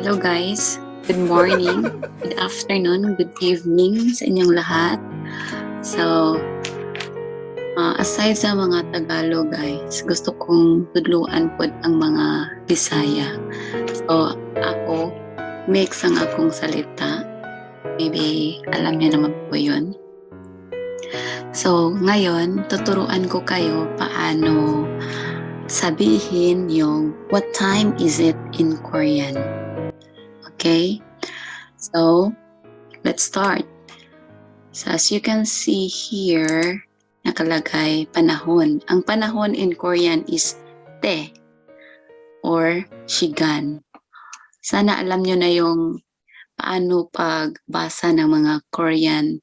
Hello guys, good morning, good afternoon, good evening sa inyong lahat. So, aside sa mga Tagalog guys, gusto kong tudluan po ang mga Bisaya. So, ako, mix ang akong salita. Maybe alam niyo naman po yun. So, ngayon, tuturuan ko kayo paano sabihin yung what time is it in Korean. Okay? So, let's start. So, as you can see here, nakalagay panahon. Ang panahon in Korean is te or shigan. Sana alam nyo na yung paano pagbasa ng mga Korean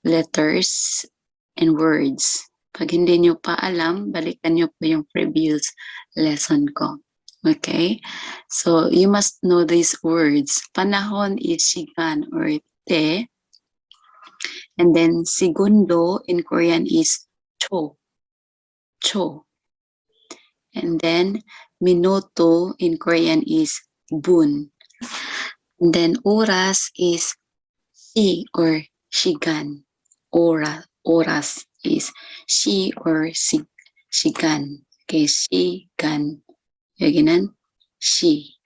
letters and words. Pag hindi nyo pa alam, balikan nyo po yung previous lesson ko. Okay? So, you must know these words. Panahon is shigan or te. And then, segundo in Korean is cho. Cho. And then, minuto in Korean is bun. And then, oras is shi or shigan. Oras is shi or shigan. Okay, shigan. Yun, shi.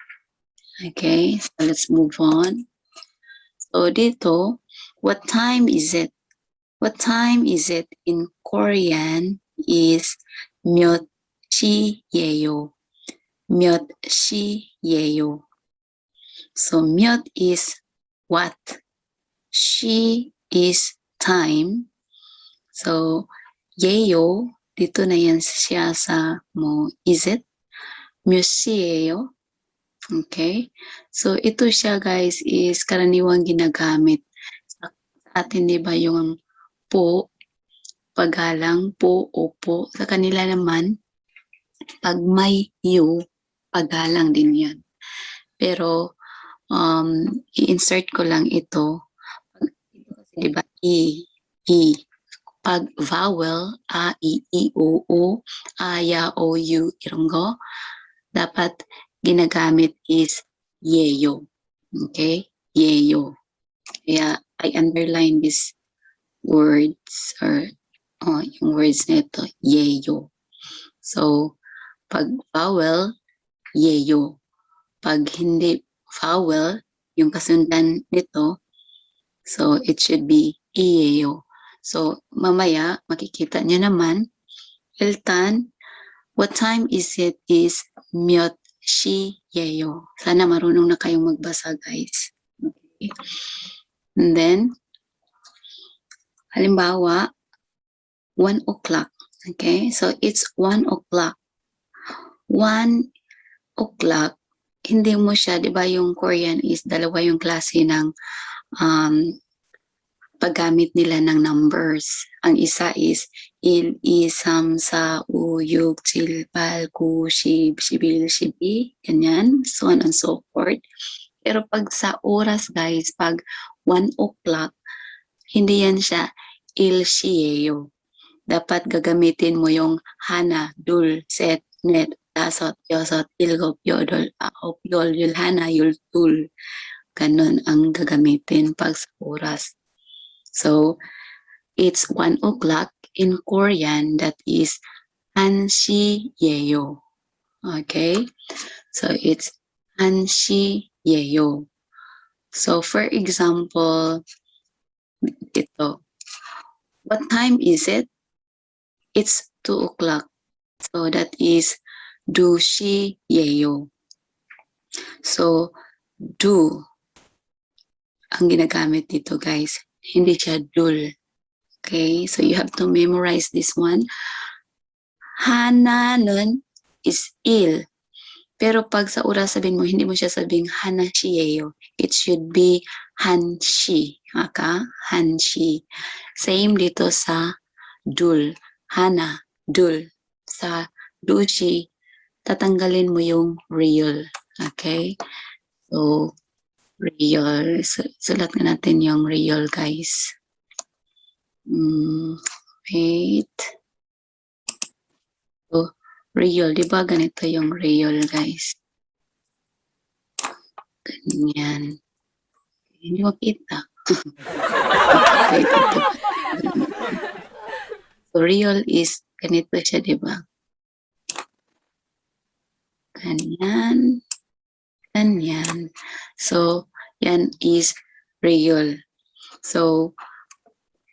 Okay, so let's move on. So dito, what time is it? What time is it in Korean is 몇 시예요. 몇 시예요. So 몇 is what? 시 is time. So 예요, dito na yan siya sa mo is it. 몇 시예요. Okay? So ito siya guys is karaniwang ginagamit sa atin, di ba, yung po, paggalang, po, opo. Sa kanila naman, pag may you, paggalang din yan. Pero, i-insert ko lang ito. Di ba, i. Pag vowel, a, i, o, o, a, ya, o, u, iron ko, dapat ginagamit is yeyo. Okay? Yeyo. Kaya, I underline these words or yung words nito, yeyo. So, pag vowel, yeyo. Pag hindi vowel, yung kasundan nito, so it should be iyeyo. So, mamaya, makikita nyo naman, Eltan, what time is it is 몇 시예요. Sana marunong na kayong magbasa, guys. Okay. And then, halimbawa, 1 o'clock. Okay, so it's 1 o'clock. 1 o'clock, hindi mo siya, di ba yung Korean is dalawa yung klase ng paggamit nila ng numbers. Ang isa is il, isam, sa, uyug, silpal, ku, shib, shibil, shibi, ganyan, so on and so forth. Pero pag sa oras guys, pag 1 o'clock, hindi yan siya il shiyeyo. Dapat gagamitin mo yung hana, dul, set, net, dasot, yosot, ilgop, yodol, aop, yol, yulhana, yultul. Ganon ang gagamitin pag sa oras. So, it's 1 o'clock in Korean, that is 한시예요. Okay? So, it's 한시예요. So, for example, ito. What time is it? It's 2 o'clock. So, that is 두시예요. So, do ang ginagamit dito guys. Hindi siya dul. Okay? So, you have to memorize this one. Hana는 is il. Pero pag sa oras sabihin mo, hindi mo siya sabing hanashiyeyo. It should be hanshi. Okay? Hanshi. Same dito sa dul. Hana, dul. Sa dushi, tatanggalin mo yung real. Okay? So, real. Sulat nga natin yung real, guys. Wait. So, real. Diba ganito yung real, guys? Ganyan. Hindi makita. Okay, ito. So, real is ganito siya, di ba? Ganyan. Ganyan. So, yan is real. So,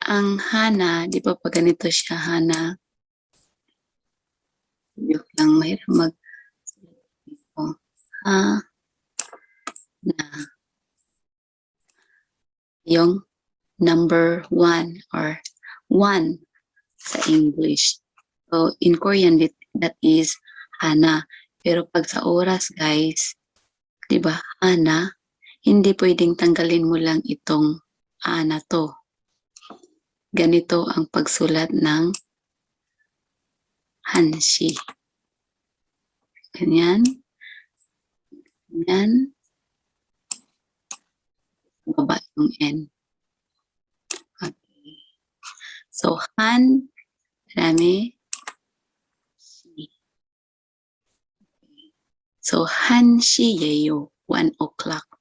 ang hana, di ba pag ganito siya, hana, joke lang, mahirap mag ha, na, yung number 1 or 1 sa English. So, in Korean, that is hana. Pero pag sa oras, guys, di ba, hana, hindi pwedeng tanggalin mo lang itong na to. Ganito ang pagsulat ng hanshi. Ganyan. Ganyan. Baba yung N. Okay. So, han, marami. So, hanshi yeyo, 1 o'clock.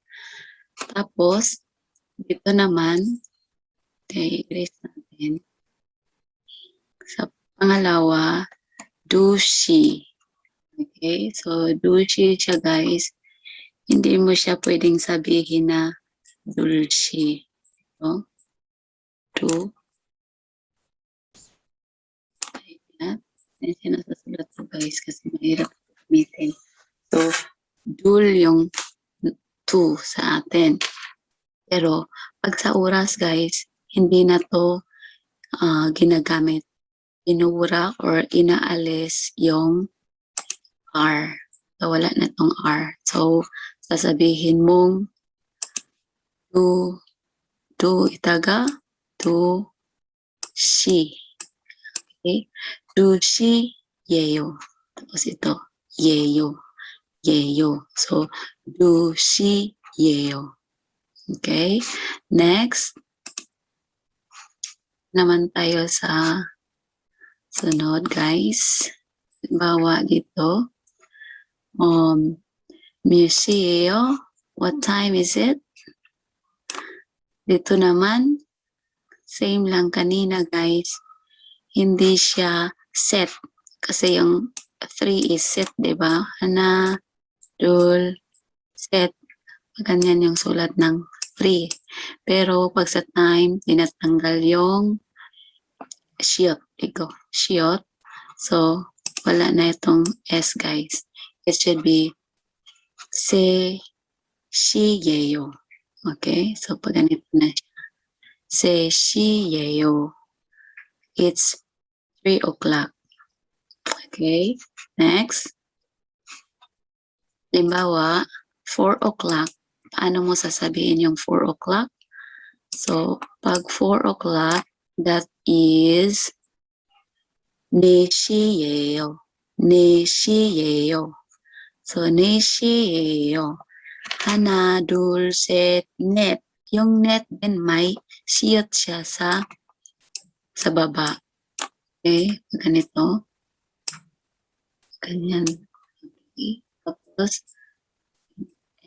Tapos, dito naman, erase natin. Sa pangalawa, dushi. Okay, so dushi siya, guys. Hindi mo siya pwedeng sabihin na dulshi. So, do. Ayan. Ayan siya nasasulat ko, guys, kasi mahirap gamitin. So, dul yung 2 sa atin. Pero, pag sa oras, guys, hindi na to ginagamit. Inura or inaalis yung R. So, wala na tong R. So, sasabihin mong do itaga, do shi. Okay? Do shi yeyo. Tapos ito, yeyo. Yeyo. So, do shi yeyo. Okay? Next, naman tayo sa sunod, guys. Bawa dito. Museo. What time is it? Dito naman, same lang kanina, guys. Hindi siya set. Kasi yung 3 is set, diba? Hana, dul, set. Ganyan yung sulat ng 3. Pero pag sa time, tinatanggal yung shiyot. Ito, shiyot. So, wala na itong S, guys. It should be se, shi, yeyo. Okay? So, pag ganito na siya. Se, shi, yeyo. It's 3 o'clock. Okay? Next. Limbawa, 4 o'clock. Paano mo sasabihin yung 4 o'clock? So, pag 4 o'clock, that is 네시예요. 네시예요. So, 네시예요. Hana, dul, set, net. Yung net din may siyot siya sa baba. Okay? Ganito. Ganyan. Okay. Tapos,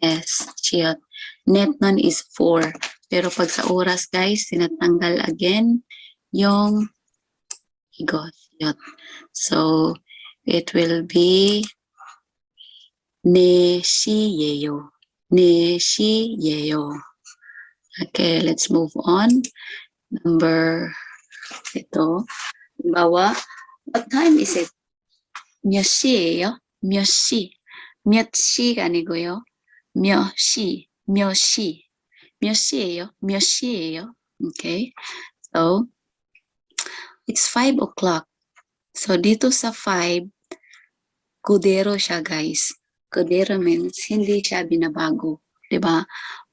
S, siyot. Net nun is 4. Pero pag sa oras, guys, tinatanggal again yung siyot. So, it will be 네시예요. 네시예요. Okay, let's move on. Number, ito. Bawa, what time is it? 몇 시예요? 몇 시. 몇 시가 아니고요. 몇 시. 몇 시. 몇 시예요? 몇 시예요? Okay. So, it's 5 o'clock. So, dito sa 5, kudero siya, guys. Kudero means hindi siya binabago. Diba?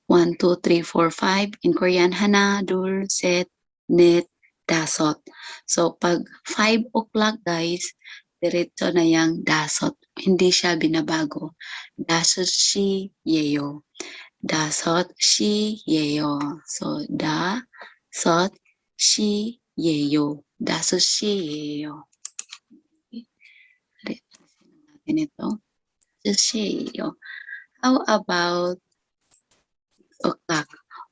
1, 2, 3, 4, 5. In Korean, hana, dul, set, net, dasot. So, pag 5 o'clock, guys, diretso na yang dasot. Hindi siya binabago. Dasot shi yeyo. Dasot shi yeyo. So, dasot shi yeyo. Dasot shi yeyo. Ito. How about o'clock.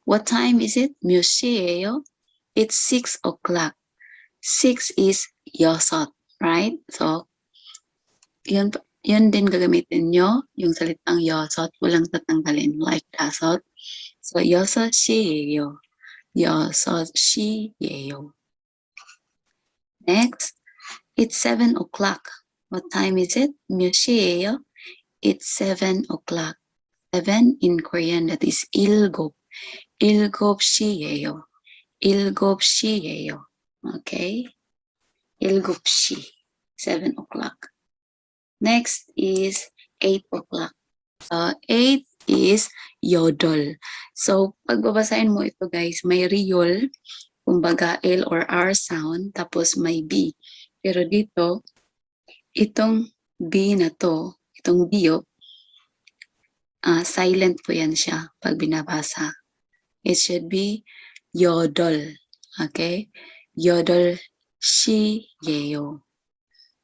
What time is it? 몇 시예요? It's 6 o'clock. 6 is 여섯, right? So, yun din gagamitin nyo, yung salitang yosot, walang tatanggalin, like dasot. So, 6시예요. 6시예요. Next, it's 7 o'clock. What time is it? 몇 시예요? It's 7 o'clock. 7 in Korean, that is 일곱. 일곱시예요. 일곱시예요. Okay? 일곱시. 7 o'clock. Next is 8 o'clock. 8 is yodol. So, pag babasahin mo ito guys, may riol, kumbaga L or R sound, tapos may B. Pero dito, itong B na to, itong bio, silent po yan siya pag binabasa. It should be yodol. Okay? Yodol 시예요.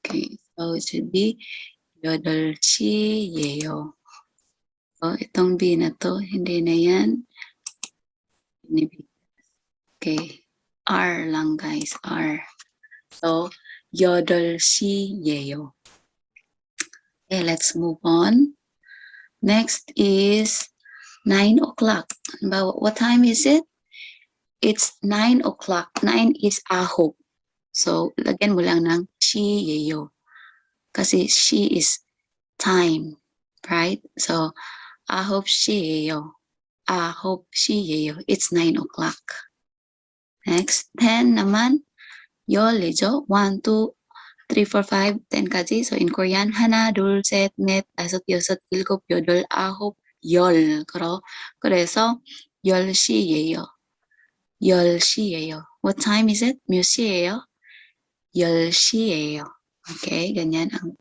Okay, so it should be yodol 시예요. So, itong B na to, hindi na yan. Okay. R lang guys, R. So, yodol 시예요. Okay, let's move on. Next is 9 o'clock. What time is it? It's 9 o'clock. 9 is ahop. So, lagyan mo lang ng 시예요. Kasi she is time, right? So, ahop 시예요. ahop 시예요. It's 9 o'clock. Next, 10 naman. 열이죠. 1, 2, 3, 4, 5, 10까지. So in Korean, 하나, 둘, 셋, 넷, 다섯, 여섯, 일곱, 여덟, 아홉, 열. 그래서 10시예요. 10시예요. What time is it? 몇 시예요? 10시예요. Okay, ganyan ang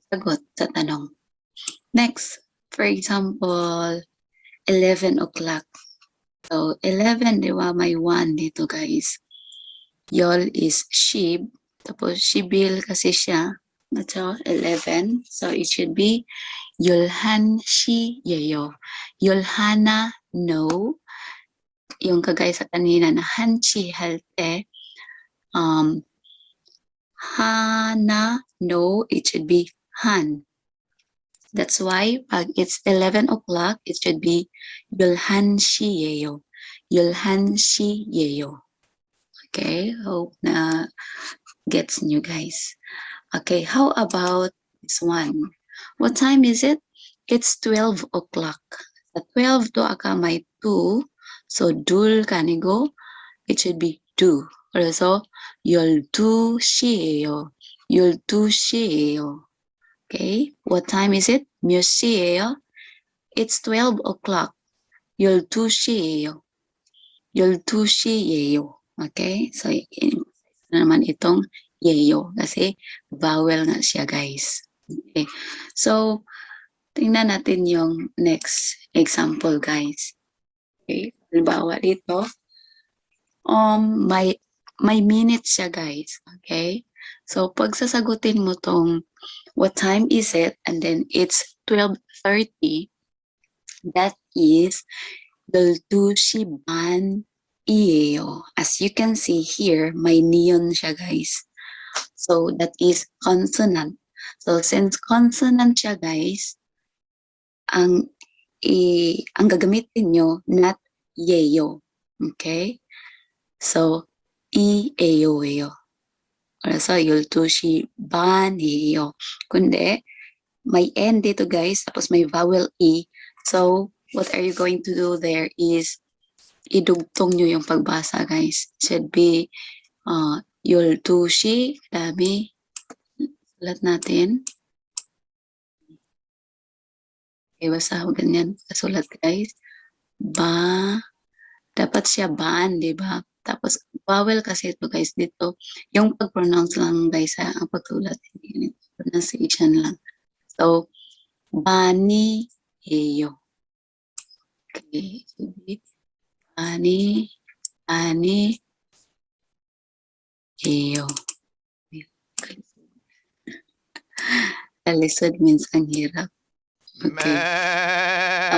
sagot sa tanong. Next, for example, 11 o'clock. So 11, di ba? May 1 dito guys. Yol is shib. Tapos shibil kasi siya. So 11. So it should be yulhan shiyeyo. Yulhana no. Yung kagaya sa kanina na hanchi halte. Hana no. It should be han. That's why pag it's 11 o'clock, it should be yulhan shiyeyo. Yulhan shiyeyo. Okay, hope na gets new guys. Okay, how about this one? What time is it? It's 12 o'clock. Sa 12 to aka may 2. So dul kanigo, it should be do. So 12시예요. 12시예요. Okay, what time is it? 몇 시예요? It's 12 o'clock. 12시예요. 12시예요. Okay, so naman itong yeyo kasi vowel nga siya guys. Okay, so tingnan natin yung next example guys. Okay, halimbawa dito, may minutes siya guys. Okay, so pag sasagutin mo tong what time is it and then it's 12:30, that is 12시 반이에요. As you can see here, may neon siya guys. So that is consonant. So since consonant siya guys, ang gagamitin nyo, not yeyo. Okay? So, eyo. So, 12시 반이에요. Kundi, may N dito guys, tapos may vowel E. So, what are you going to do there is, idugtong nyo yung pagbasa guys. Should be, 12시, dami, sulat natin. Okay, basta ganyan, kasulat guys. Dapat siya ban, di ba? Tapos, vowel kasi ito guys dito. Yung pag-pronounce lang guys, ang pagsulat, pronunciation lang. So, bani, eyo. Okay, bani, eyo. Lisod means ang hirap. Okay. So,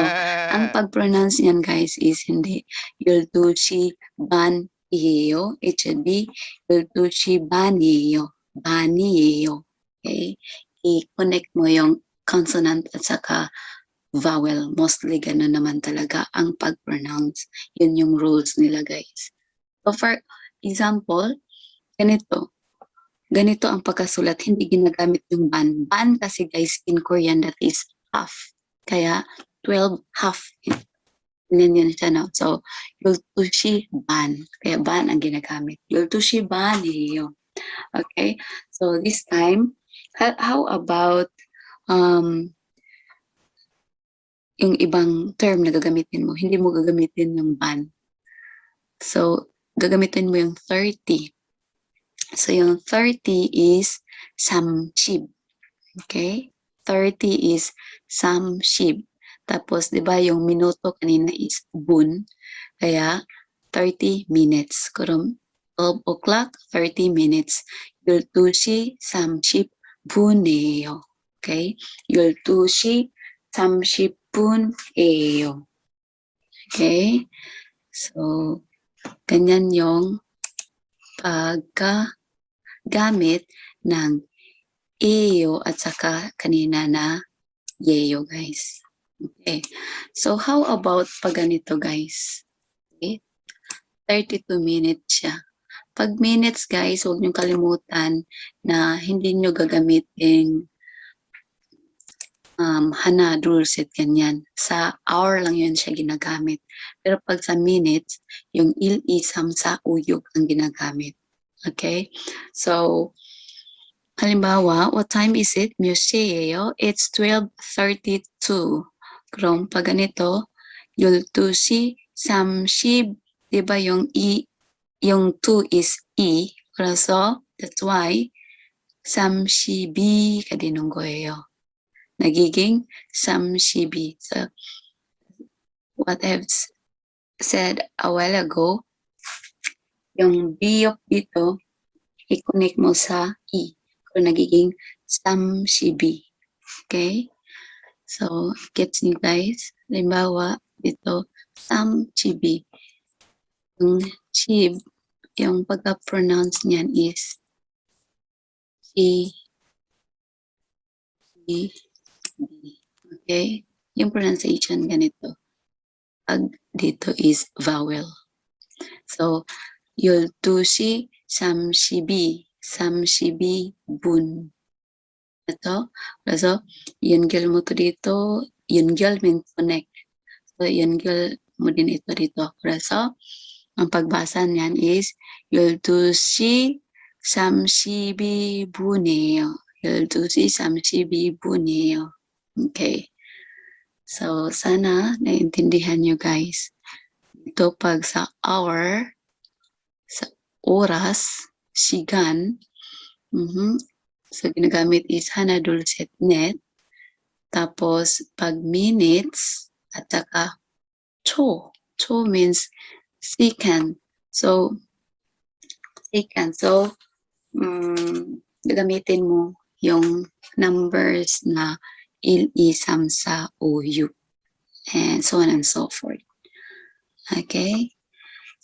ang pag-pronounce niyan guys is hindi Yultushi ban iyo. It should be Yultushi baniyo. Baniyo. Okay? I-connect mo yung consonant at saka vowel. Mostly ganun naman talaga ang pag-pronounce. Yun yung rules nila guys. So for example, ganito. Ganito ang pagkasulat. Hindi ginagamit yung ban. Ban kasi guys in Korean that is half. Kaya 12 half. Ganyan siya no. So, Yultushi ban. Kaya ban ang ginagamit. Yultushi ban iyo. Okay? So this time, how about yung ibang term na gagamitin mo? Hindi mo gagamitin yung ban. So, gagamitin mo yung 30. So, yung 30 is samshib. Okay? 30 is samshib. Tapos, di ba, yung minuto kanina is bun. Kaya, 30 minutes. Kurum, 12 o'clock, 30 minutes. 12시 30분이에요. Okay? 12시 30분이에요. Okay? So, ganyan yung pagkagamit ng iyo at saka kanina na yeyo, guys. Okay. So, how about pag ganito, guys? Okay. 32 minutes siya. Pag minutes, guys, huwag niyong kalimutan na hindi niyo gagamitin hana, dulcet, ganyan. Sa hour lang yun siya ginagamit. Pero pag sa minutes, yung il-isam sa uyog ang ginagamit. Okay? So, halimbawa, what time is it? Museo, it's 12:32. Kung pag ganito, yultusi, samshib, di ba yung yung 2 is E. So, that's why, samshibi kadinunggoyo. Nagiging samshibi. So, what I've said a while ago, yung biyok dito, i-connect mo sa E. Kung nagiging samshibi. Okay? So, gets niyo guys? Halimbawa, dito, samshibi. Yung shib, yung pagka-pronounce niyan is E, E, B. Okay? Yung pronunciation ganito. Pag dito is vowel. So, yultushi samshibi, samshibi bun. Ito. So, yungel mo to dito. Yungel means connect. So, yungel mo din ito dito. So, ang pagbasa niyan is yultushi samshibi buneo. Yultushi samshibi buneo. Okay. So, sana naintindihan nyo guys. Ito pag sa hour, sa oras, sigan, so ginagamit is hana dulcet net. Tapos, pag minutes, at saka cho. Cho means second. So, second. So, gagamitin mo yung numbers na il-isam sa OU. And so on and so forth. Okay?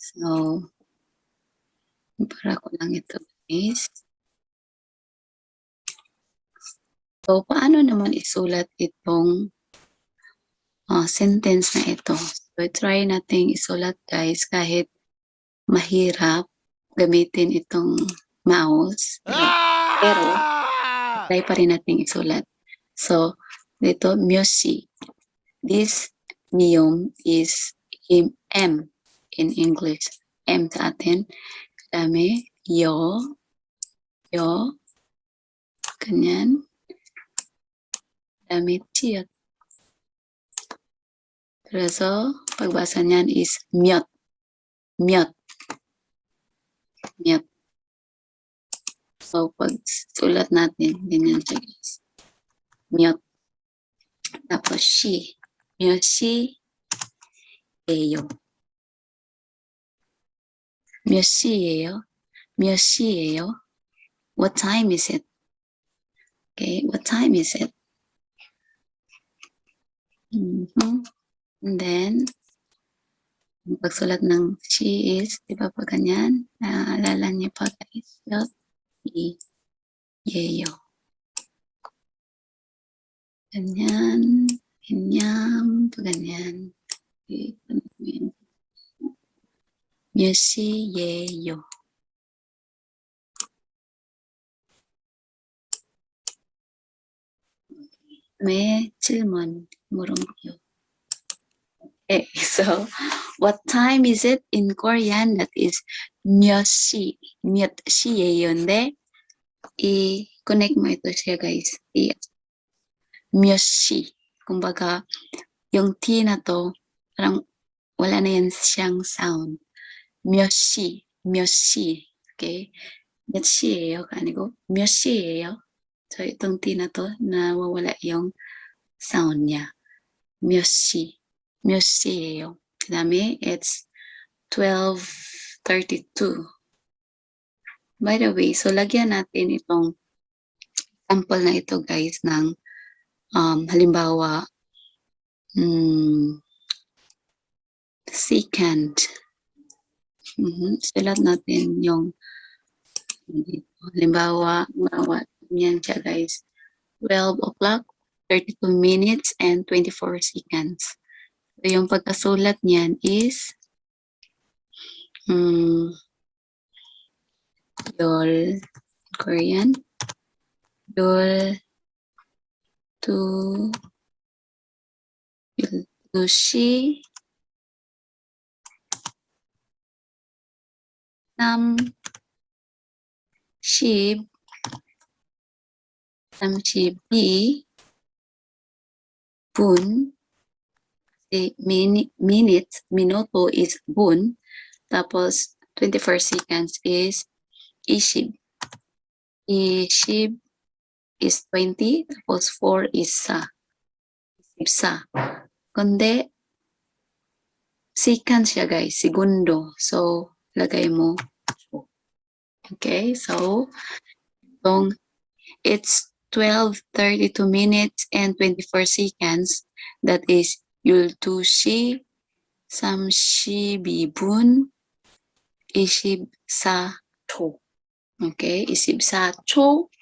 So, para ko lang ito guys. So, paano naman isulat itong sentence na ito? So, try natin isulat guys kahit mahirap gamitin itong mouse. Pero try pa rin natin isulat. So, dito, myoshi. This niyom is M in English. M sa atin. Dami, yo, ganyan. Dami, chiyat. So, pagbasa niyan is myot. Myot. Myot. So, pag sulat natin, ganyan siya guys. Myot. Tapos, shi. Myoshi, eyo. Myoshi, eyo. What time is it? Okay, what time is it? And then, yung pagsulat ng she is, di ba pa ganyan? Naalala niyo pa guys? Yeyo. Ganyan. Ganyan. Pa ganyan. Myesi yeyo. May 질문 물음표. Okay, so what time is it in Korean? That is 몇 시예요인데 i-connect mo ito siya guys. 몇 시. Kumbaga, yung T na to, parang wala na yan siyang sound. 몇 시. Okay? 몇 시예요? 아니고 몇 시예요? So itong T na to, nawawala yung sound niya. 몇 시예요. 그다음에 it's 12:32. By the way, so lagyan natin itong sample na ito guys ng halimbawa second. Sulat natin yung halimbawa yan siya guys. 12 o'clock, 32 minutes and 24 seconds. So yung pagkasulat niyan is Yol Korean. Yol 12시 32 분. Minutes, minuto is bun. Tapos 24 seconds is ishib. Ishib is 20. Tapos 4 is sa. Sa. Kundi seconds siya guys. Segundo. So, lagay mo. Okay. So, it's 12:32 minutes and 24 seconds. That is 12시 32분 24초. Okay, 24초.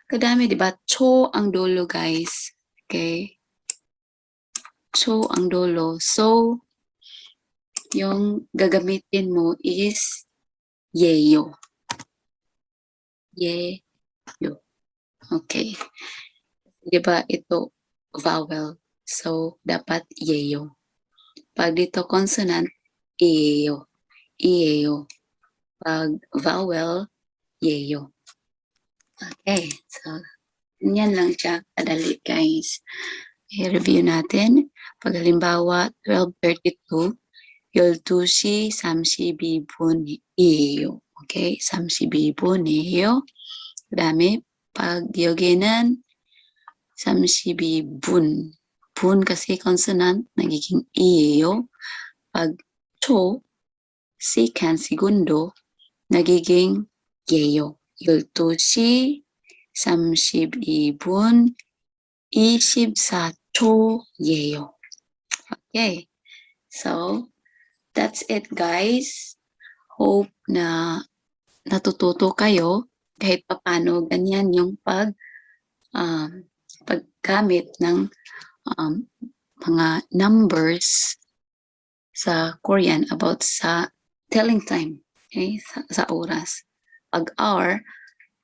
Kadami, di ba? Cho ang dulo, guys. Okay. Cho ang dulo. So, yung gagamitin mo is yeyo. Yeyo. Okay. Di ba ito vowel? So, dapat yeyo. Pag dito consonant, iyeyo. Iyeyo. Pag vowel, yeyo. Okay. So, yan lang siya kadali, guys. I-review natin. Pag halimbawa, 12:32, 12시 32분이에요. Okay? 32분이에요. 그 다음에 pag 여기는 32분. 분 kasi consonant, nagiging i예요. Pag cho, second, segundo, nagiging yeyo. 12시 32분 24초예요. Okay. So, that's it guys. Hope na natututo kayo kahit paano ganyan yung paggamit ng mga numbers sa Korean about sa telling time, okay? Sa oras. Pag hour,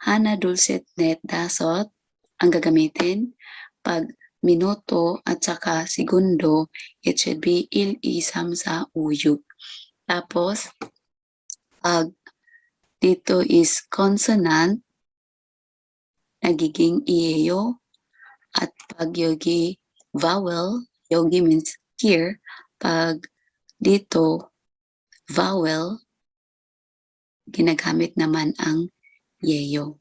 hana dulcet net dasot ang gagamitin. Pag minuto at saka segundo, it should be il isam sa uyu. Tapos, pag dito is consonant, nagiging iyeyo. At pag yogi vowel, yogi means here. Pag dito vowel, ginagamit naman ang yeyo.